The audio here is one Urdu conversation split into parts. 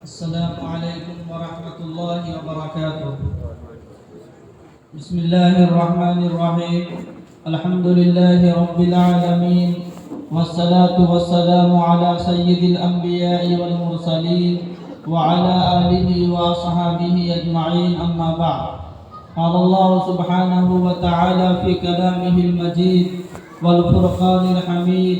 السلام عليكم ورحمة الله وبركاته. بسم الله الرحمن الرحيم. الحمد لله رب العالمين، والصلاة والسلام على سيد الأنبياء والمرسلين وعلى آله وأصحابه أجمعين، أما بعد. قال الله سبحانه وتعالى في كلامه المجيد والفرقان الحميد: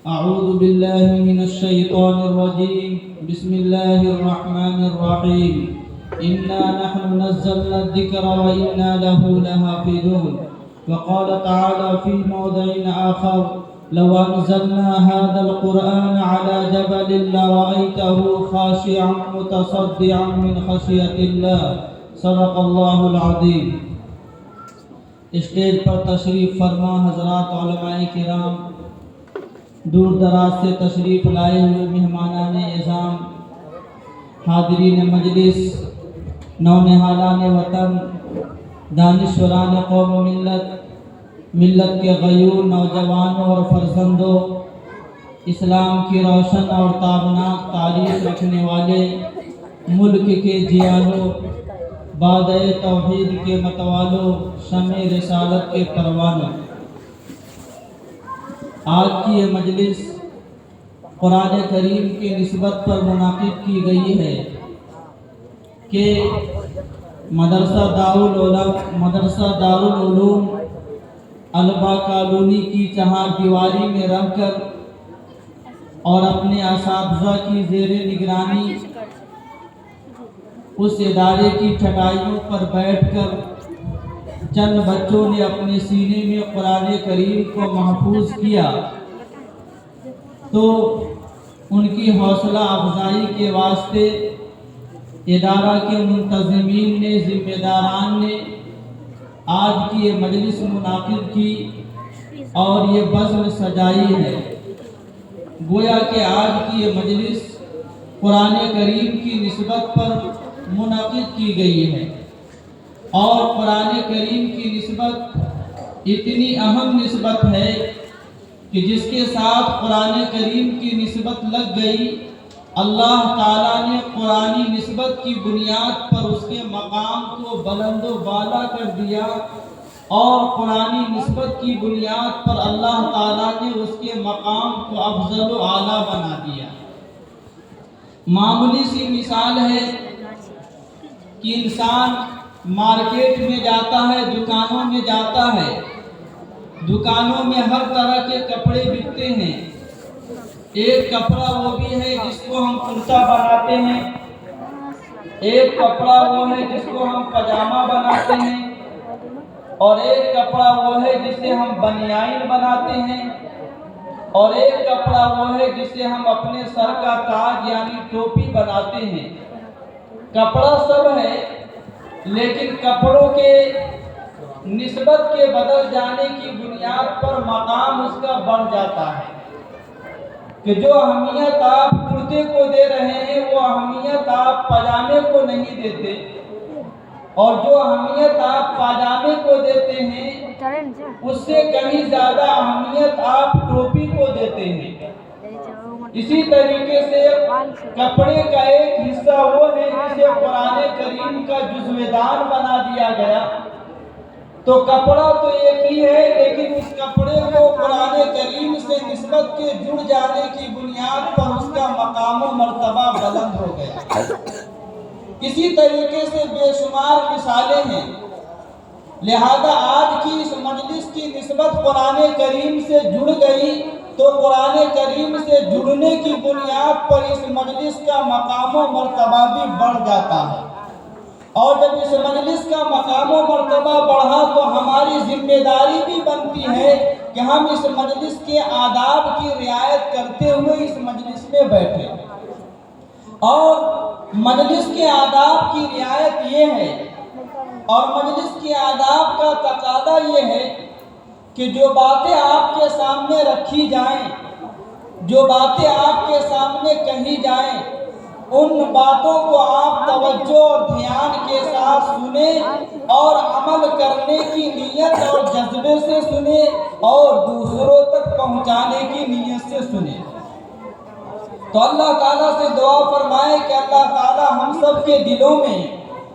أعوذ بالله من الشيطان الرجيم، بسم الله الرحمن الرحيم. إنا نحن نزلنا الذكر وإنا له لحافظون. وقال تعالى في موضع آخر: لو أنزلنا هذا القرآن على جبل لرأيته خاشعا متصدعا من خشية الله. صدق اللہ العظیم. اسٹیج پر تشریف فرما حضرات علماء کرام، دور دراز سے تشریف لائے ہوئے مہمانان اعظام، حاضرین مجلس، نونہالان وطن، دانشوران قوم و ملت کے غیور نوجوانوں اور فرزندوں، اسلام کی روشن اور تابناک تاریخ رکھنے والے ملک کے جیانوں، بادِ توحید کے متوالوں، شمع رسالت کے پروانوں، آج کی یہ مجلس قرآن کریم کی نسبت پر منعقد کی گئی ہے کہ مدرسہ دارالعلوم البا کالونی کی چہار دیواری میں رہ کر اور اپنے اساتذہ کی زیر نگرانی اس ادارے کی چھٹائیوں پر بیٹھ کر چند بچوں نے اپنے سینے میں قرآن کریم کو محفوظ کیا، تو ان کی حوصلہ افزائی کے واسطے ادارہ کے منتظمین نے، ذمہ داران نے آج کی یہ مجلس منعقد کی اور یہ بزم سجائی ہے. گویا کہ آج کی یہ مجلس قرآن کریم کی نسبت پر منعقد کی گئی ہے، اور قرآن کریم کی نسبت اتنی اہم نسبت ہے کہ جس کے ساتھ قرآن کریم کی نسبت لگ گئی، اللہ تعالیٰ نے قرآنی نسبت کی بنیاد پر اس کے مقام کو بلند و بالا کر دیا، اور قرآنی نسبت کی بنیاد پر اللہ تعالیٰ نے اس کے مقام کو افضل و اعلیٰ بنا دیا. معمولی سی مثال ہے کہ انسان مارکیٹ میں جاتا ہے، دکانوں میں جاتا ہے، دکانوں میں ہر طرح کے کپڑے بکتے ہیں. ایک کپڑا وہ بھی ہے جس کو ہم کرتا بناتے ہیں، ایک کپڑا وہ ہے جس کو ہم پاجامہ بناتے ہیں، اور ایک کپڑا وہ ہے جسے ہم بنیان بناتے ہیں، اور ایک کپڑا وہ ہے جسے ہم اپنے سر کا تاج یعنی ٹوپی بناتے ہیں. کپڑا سب ہے، لیکن کپڑوں کے نسبت کے بدل جانے کی بنیاد پر مقام اس کا بڑھ جاتا ہے کہ جو اہمیت آپ کرتے کو دے رہے ہیں وہ اہمیت آپ پاجامے کو نہیں دیتے، اور جو اہمیت آپ پاجامے کو دیتے ہیں اس سے کہیں زیادہ اہمیت آپ ٹوپی کو دیتے ہیں. اسی طریقے سے کپڑے کا ایک حصہ وہ ہے جسے قرآن کریم کا جزو دان بنا دیا گیا. تو کپڑا تو ایک ہی ہے، لیکن اس کپڑے کو قرآن کریم سے نسبت کے جڑ جانے کی بنیاد پر اس کا مقام و مرتبہ بلند ہو گیا. اسی طریقے سے بے شمار مثالیں ہیں. لہذا آج کی اس مجلس کی نسبت قرآن کریم سے جڑ گئی تو قرآن کریم سے جڑنے کی بنیاد پر اس مجلس کا مقام و مرتبہ بھی بڑھ جاتا ہے. اور جب اس مجلس کا مقام و مرتبہ بڑھا تو ہماری ذمہ داری بھی بنتی ہے کہ ہم اس مجلس کے آداب کی رعایت کرتے ہوئے اس مجلس میں بیٹھیں. اور مجلس کے آداب کی رعایت یہ ہے، اور مجلس کے آداب کا تقاضا یہ ہے کہ جو باتیں آپ کے سامنے رکھی جائیں، جو باتیں آپ کے سامنے کہی جائیں، ان باتوں کو آپ توجہ اور دھیان کے ساتھ سنیں اور عمل کرنے کی نیت اور جذبے سے سنیں اور دوسروں تک پہنچانے کی نیت سے سنیں. تو اللہ تعالیٰ سے دعا فرمائے کہ اللہ تعالیٰ ہم سب کے دلوں میں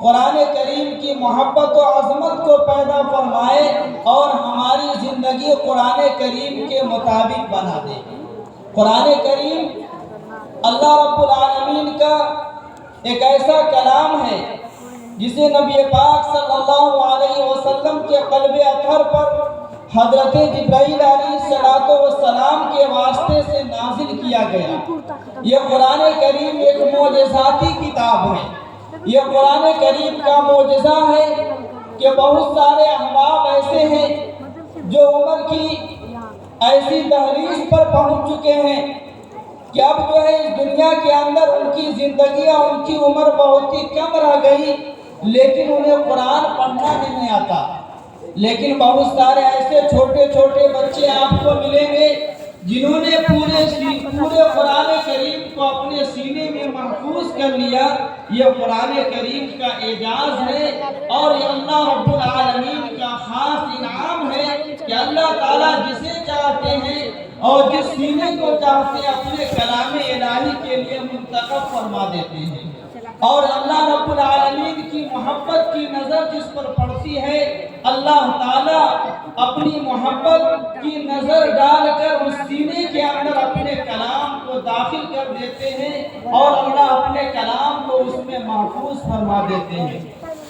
قرآن کریم کی محبت و عظمت کو پیدا فرمائے اور ہماری زندگی قرآن کریم کے مطابق بنا دے۔ قرآن کریم اللہ رب العالمین کا ایک ایسا کلام ہے جسے نبی پاک صلی اللہ علیہ وسلم کے قلب اطہر پر حضرت جبرائیل علیہ السلام کے واسطے سے نازل کیا گیا۔ یہ قرآن کریم ایک معجزاتی کتاب ہے۔ یہ قرآن کریم کا معجزہ ہے کہ بہت سارے احباب ایسے ہیں جو عمر کی ایسی دہلیز پر پہنچ چکے ہیں کہ اب جو ہے اس دنیا کے اندر ان کی زندگی اور ان کی عمر بہت ہی کم رہ گئی، لیکن انہیں قرآن پڑھنا نہیں آتا۔ لیکن بہت سارے ایسے چھوٹے چھوٹے بچے آپ کو ملیں گے جنہوں نے پورے قرآن کریم کو اپنے سینے میں محفوظ کر لیا۔ یہ قرآن کریم کا اعجاز ہے اور یہ اللہ رب العالمین کا خاص انعام ہے کہ اللہ تعالیٰ جسے چاہتے ہیں اور جس سینے کو چاہتے ہیں اپنے کلام الہی کے لیے منتخب فرما دیتے ہیں۔ اور اللہ رب العالمین کی محبت کی نظر جس پر پڑتی ہے، اللہ تعالیٰ اپنی محبت کی نظر ڈال کر اس سینے کے اندر اپنے کلام کو داخل کر دیتے ہیں اور اللہ اپنے کلام کو اس میں محفوظ فرما دیتے ہیں۔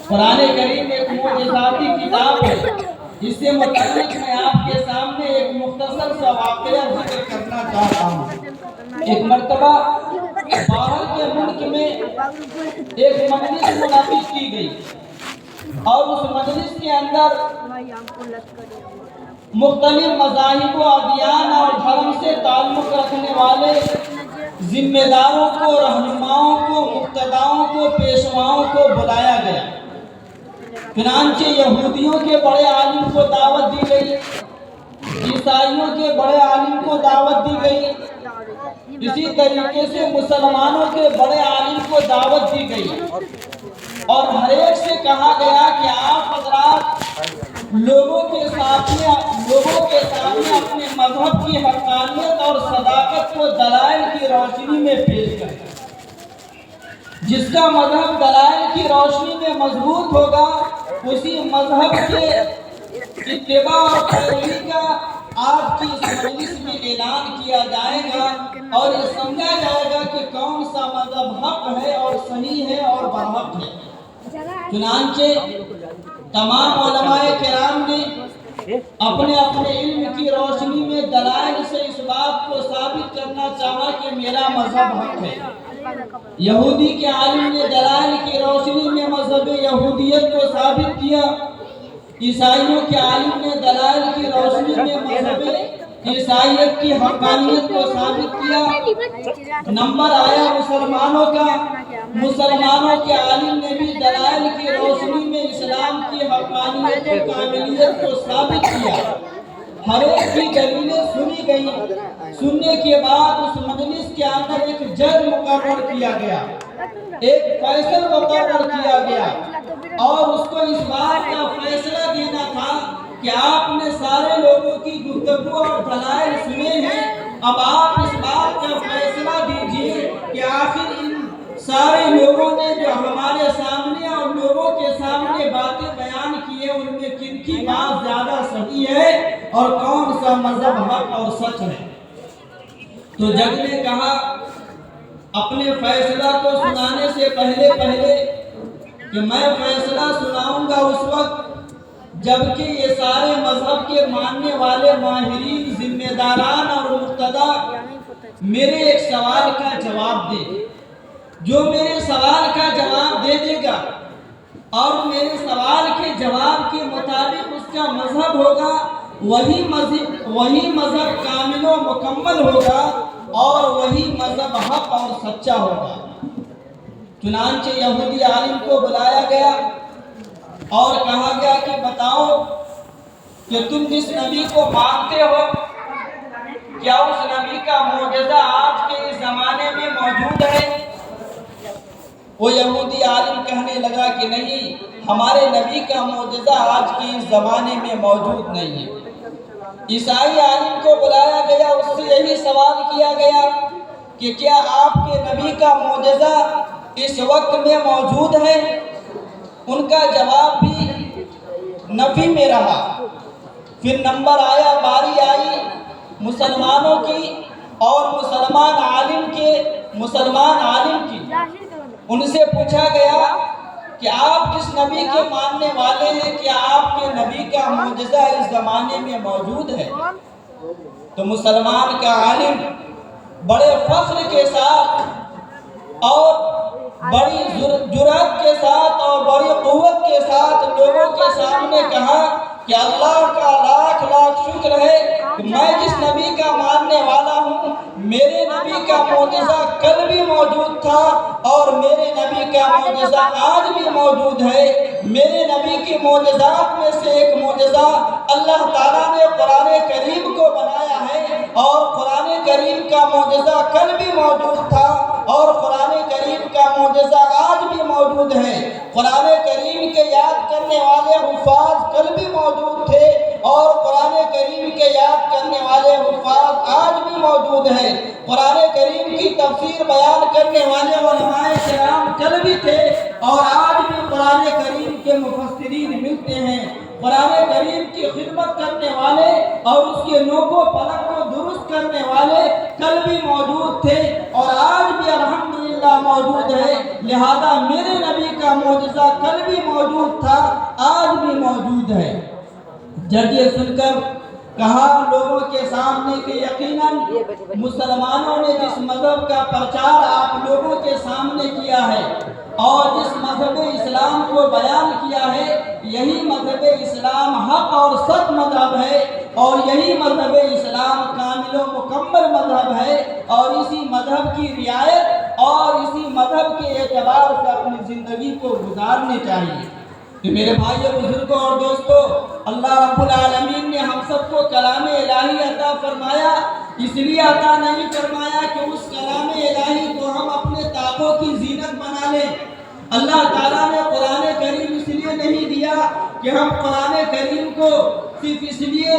قرآن کریم ایک معجزاتی کتاب ہے۔ اس سے متعلق میں آپ کے سامنے ایک مختصر سا واقعہ ذکر کرنا چاہتا ہوں۔ ایک مرتبہ باہر کے ملک میں ایک مجلس منعقد کی گئی اور اس مجلس کے اندر مختلف مذاہب و ادیان اور دھرم سے تعلق رکھنے والے ذمہ داروں کو، رہنماؤں کو، مقتداؤں کو، پیشواؤں کو بلایا گیا۔ چنانچہ یہودیوں کے بڑے عالم کو دعوت دی گئی، عیسائیوں کے بڑے عالم کو دعوت دی گئی، اسی طریقے سے مسلمانوں کے بڑے عالم کو دعوت دی گئی اور ہر ایک سے کہا گیا کہ آپ حضرات لوگوں کے سامنے اپنے مذہب کی حقانیت اور صداقت کو دلائل کی روشنی میں پیش کریں۔ جس کا مذہب دلائل کی روشنی میں مضبوط ہوگا اسی مذہب کے اتباع اور پیروی کا آپ کی اس مجلس میں اعلان کیا جائے گا اور یہ سمجھا جائے گا کہ کون سا مذہب حق ہے اور صحیح ہے اور برحق ہے۔ چنانچہ تمام علماء کرام نے اپنے اپنے علم کی روشنی میں دلائل سے اس بات کو ثابت کرنا چاہا کہ میرا مذہب حق ہے۔ یہودی کے عالم نے دلائل کی روشنی میں مذہب یہودیت کو ثابت کیا، عیسائیوں کے عالم نے دلائل کی روشنی میں مذہب عیسائیت کی حقانیت کو ثابت کیا۔ نمبر آیا مسلمانوں کا، مسلمانوں کے عالم نے بھی دلائل کی روشنی میں اسلام کی حقانیت و کاملیت کو ثابت کیا۔ ہر ایک کی دلیلیں سنی گئی۔ سننے کے بعد اس مجلس کے اندر ایک جج مقرر کیا گیا، ایک فیصل مقرر کیا گیا اور اس کو اس بات کا فیصلہ دینا تھا کہ آپ نے سارے لوگوں کی گفتگو اور دلائل سنے ہیں، اب آپ اس بات کا فیصلہ دیجئے کہ آخر ان سارے لوگوں نے جو ہمارے سامنے اور لوگوں کے سامنے باتیں بیان کی ہیں ان میں کن کی بات زیادہ صحیح ہے اور کون سا مذہب حق اور سچ ہے۔ تو جج نے کہا اپنے فیصلہ کو سنانے سے پہلے کہ میں فیصلہ سناؤں گا اس وقت جبکہ یہ سارے مذہب کے ماننے والے ماہرین، ذمہ داران اور مقتدا میرے ایک سوال کا جواب دے۔ جو میرے سوال کا جواب دے دے گا اور میرے سوال کے جواب کے مطابق اس کا مذہب ہوگا، وہی مذہب کامل و مکمل ہوگا اور وہی مذہب حق اور سچا ہوگا۔ چنانچہ یہودی عالم کو بلایا گیا اور کہا گیا کہ بتاؤ کہ تم جس نبی کو مانتے ہو کیا اس نبی کا معجزہ آج کے اس زمانے میں موجود ہے؟ وہ یہودی عالم کہنے لگا کہ نہیں، ہمارے نبی کا معجزہ آج کے اس زمانے میں موجود نہیں ہے۔ عیسائی عالم کو بلایا گیا، اس سے یہی سوال کیا گیا کہ کیا آپ کے نبی کا معجزہ اس وقت میں موجود ہیں؟ ان کا جواب بھی نفی میں رہا۔ پھر نمبر آیا، باری آئی مسلمانوں کی اور مسلمان عالم کی۔ ان سے پوچھا گیا کہ آپ کس نبی کے ماننے والے ہیں؟ کیا آپ کے نبی کا معجزہ اس زمانے میں موجود ہے؟ تو مسلمان کا عالم بڑے فخر کے ساتھ اور بڑی جرأت کے ساتھ اور بڑی قوت کے ساتھ لوگوں کے سامنے کہا کہ اللہ کا لاکھ لاکھ شکر ہے کہ میں جس نبی کا ماننے والا ہوں، میرے نبی کا معجزہ کل بھی موجود تھا اور میرے نبی کا معجزہ آج بھی موجود ہے۔ میرے نبی کے معجزات میں سے ایک معجزہ اللہ تعالیٰ نے قرآن کریم کو بنایا ہے، اور قرآن کریم کا معجزہ کل بھی موجود تھا اور قرآن کریم کا معجزہ آج بھی موجود ہے۔ قرآن کریم کے یاد کرنے والے حفاظ کل بھی موجود تھے اور قرآن کریم کے یاد کرنے والے حفاظ آج بھی موجود ہیں۔ قرآن کریم کی تفسیر بیان کرنے والے علماء کرام کل بھی تھے اور آج بھی قرآن کریم کے مفسرین ملتے ہیں۔ قرآن کریم کی خدمت کرنے والے اور اس کے نوک و پلک کو درست کرنے والے کل بھی موجود تھے اور آج بھی الحمدللہ موجود ہے۔ لہذا میرے نبی کا معجزہ کل بھی موجود تھا، آج بھی موجود ہے۔ جب یہ سن کر کہا لوگوں کے سامنے کہ یقیناً مسلمانوں نے جس مذہب کا پرچار آپ لوگوں کے سامنے کیا ہے اور جس مذہب اسلام کو بیان کیا ہے، یہی مذہب اسلام حق اور سچ مذہب ہے اور یہی مذہب اسلام کامل و مکمل مذہب ہے، اور اسی مذہب کی رعایت اور اسی مذہب کے اعتبار سے اپنی زندگی کو گزارنی چاہیے۔ کہ میرے بھائیو، بزرگوں اور دوستو، اللہ رب العالمین نے ہم سب کو کلام الہی عطا فرمایا، اس لیے عطا نہیں فرمایا کہ اس کلام الہی کو ہم اپنے طاقوں کی زینت بنا لیں۔ اللہ تعالیٰ نے قرآن کریم اس لیے نہیں دیا کہ ہم قرآن کریم کو صرف اس لیے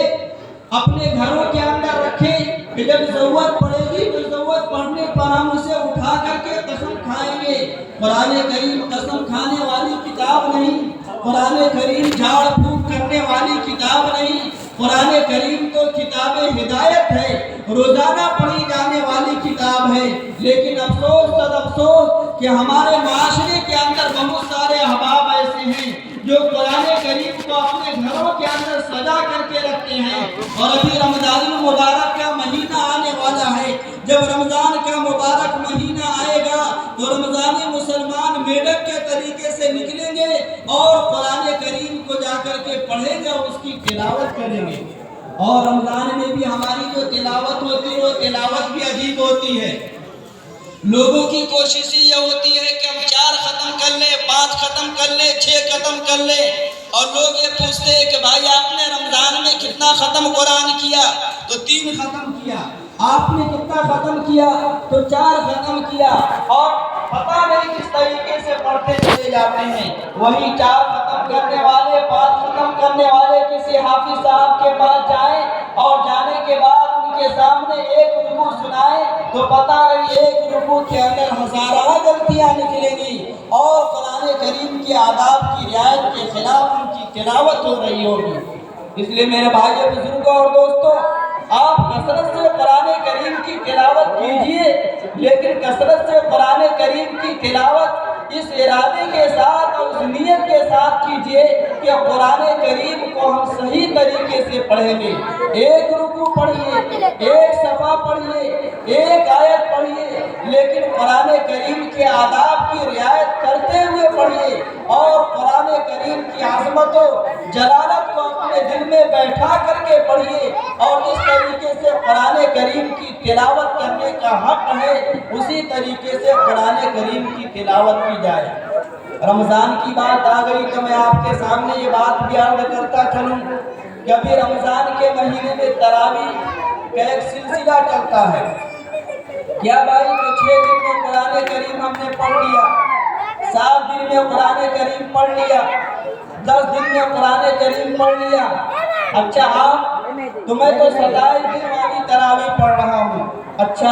اپنے گھروں کے اندر رکھیں کہ جب ضرورت پڑے گی تو ضرورت پڑنے پر ہم اسے اٹھا کر کے قسم کھائیں گے۔ قرآن کریم قسم کھانے والی کتاب نہیں، قرآن کریم جھاڑ پھونک کرنے والی کتاب نہیں، قرآن کریم تو کتاب ہدایت ہے، روزانہ پڑھی جانے والی کتاب ہے۔ لیکن افسوس صد افسوس کہ ہمارے معاشرے کے اندر بہت سارے احباب ایسے ہیں جو قرآن کریم کو اپنے گھروں کے اندر سجا کر کے رکھتے ہیں۔ اور ابھی رمضان المبارک کا مہینہ آنے والا ہے، جب رمضان کا مبارک مہینہ آئے گا تو رمضانی مسلمان میڈک کے طریقے سے نکلیں گے اور قرآن کریم کو جا کر کے پڑھیں گے اور اس کی تلاوت کریں گے۔ اور رمضان میں بھی ہماری جو تلاوت ہوتی ہے وہ تلاوت بھی عجیب ہوتی ہے۔ لوگوں کی کوشش یہ ہوتی ہے کہ ہم 4 ختم کر لیں، 5 ختم کر لیں، 6 ختم کر لیں، اور لوگ یہ پوچھتے ہیں کہ بھائی آپ نے رمضان میں کتنا ختم قرآن کیا؟ تو 3 ختم کیا۔ آپ نے کتنا ختم کیا؟ تو 4 ختم کیا، اور پتہ نہیں کس طریقے سے پڑھتے چلے جاتے ہیں۔ وہی 4 ختم کرنے والے، 5 ختم کرنے والے کسی حافظ صاحب کے پاس جائیں اور جانے کے بعد ان کے سامنے ایک رکوع سنائیں تو پتہ نہیں ایک رکوع کے اندر ہزارہ غلطیاں نکلیں گی اور قرآن کریم کے آداب کی رعایت کے خلاف ان کی تلاوت ہو رہی ہوگی۔ اس لیے میرے بھائیو، بزرگوں اور دوستو، آپ کثرت سے قرآن کریم کی تلاوت کیجئے، لیکن کثرت سے قرآن کریم کی تلاوت اس ارادے کے ساتھ اور اس نیت کے ساتھ کیجئے کہ قرآن کریم کو ہم صحیح طریقے سے پڑھیں گے۔ ایک رکوع پڑھیے، ایک صفحہ پڑھیے، ایک آیت پڑھیے، لیکن قرآن کریم کے آداب کی رعایت کرتے ہوئے پڑھیے اور قرآن کریم کی عظمت و جلالت کو اپنے دل میں بیٹھا کر کے پڑھیے، اور اس طریقے سے قرآن کریم کی تلاوت کرنے کا حق ہے، اسی طریقے سے قرآن کریم کی تلاوت کی جائے۔ رمضان کی بات آ گئی تو میں آپ کے سامنے یہ بات بھی عرض کرتا چلوں کہ ابھی رمضان کے مہینے میں تراویح کا ایک سلسلہ چلتا ہے۔ کیا بھائی کہ 6 دن میں قرآن کریم ہم نے پڑھ لیا، 7 دن میں قرآن کریم پڑھ لیا، 10 دن میں قرآن کریم پڑھ لیا؟ اچھا تو میں تو 27 دن والی تراویح پڑھ رہا ہوں۔ اچھا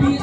20